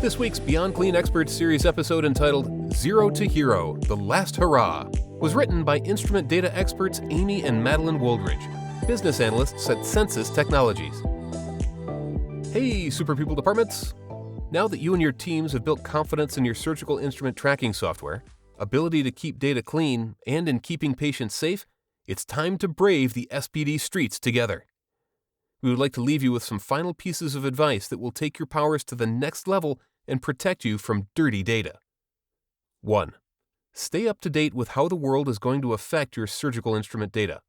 This week's Beyond Clean Experts series episode entitled Zero to Hero, The Last Hoorah, was written by instrument data experts Amy and Madeline Woldridge, business analysts at Census Technologies. Hey, Super People departments! Now that you and your teams have built confidence in your surgical instrument tracking software, ability to keep data clean, and in keeping patients safe, it's time to brave the SPD streets together. We would like to leave you with some final pieces of advice that will take your powers to the next level and protect you from dirty data. 1. Stay up to date with how the world is going to affect your surgical instrument data.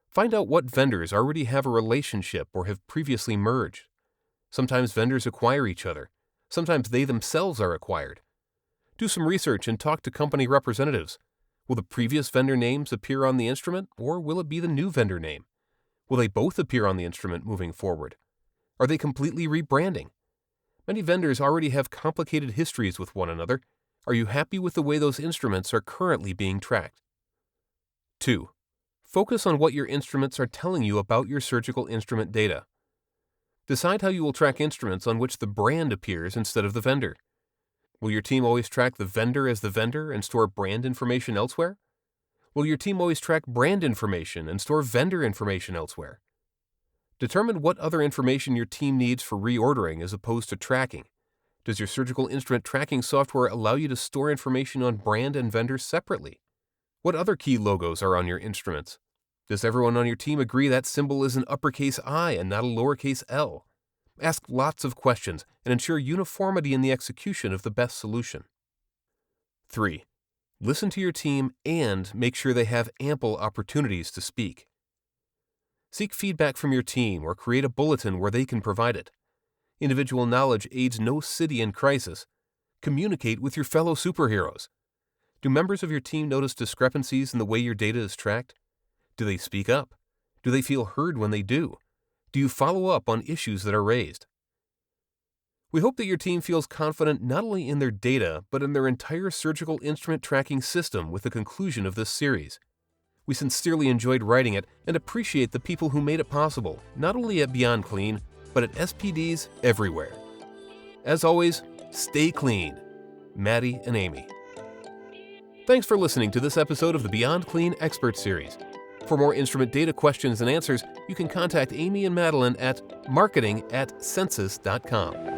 Find out what vendors already have a relationship or have previously merged. Sometimes vendors acquire each other. Sometimes they themselves are acquired. Do some research and talk to company representatives. Will the previous vendor names appear on the instrument, or will it be the new vendor name? Will they both appear on the instrument moving forward? Are they completely rebranding? Many vendors already have complicated histories with one another. Are you happy with the way those instruments are currently being tracked? 2. Focus on what your instruments are telling you about your surgical instrument data. Decide how you will track instruments on which the brand appears instead of the vendor. Will your team always track the vendor as the vendor and store brand information elsewhere? Will your team always track brand information and store vendor information elsewhere? Determine what other information your team needs for reordering as opposed to tracking. Does your surgical instrument tracking software allow you to store information on brand and vendors separately? What other key logos are on your instruments? Does everyone on your team agree that symbol is an uppercase I and not a lowercase l? Ask lots of questions and ensure uniformity in the execution of the best solution. 3. Listen to your team and make sure they have ample opportunities to speak. Seek feedback from your team or create a bulletin where they can provide it. Individual knowledge aids no city in crisis. Communicate with your fellow superheroes. Do members of your team notice discrepancies in the way your data is tracked? Do they speak up? Do they feel heard when they do? Do you follow up on issues that are raised? We hope that your team feels confident not only in their data, but in their entire surgical instrument tracking system with the conclusion of this series. We sincerely enjoyed writing it and appreciate the people who made it possible, not only at Beyond Clean, but at SPDs everywhere. As always, stay clean. Maddie and Amy. Thanks for listening to this episode of the Beyond Clean Expert Series. For more instrument data questions and answers, you can contact Amy and Madeline at marketing@census.com.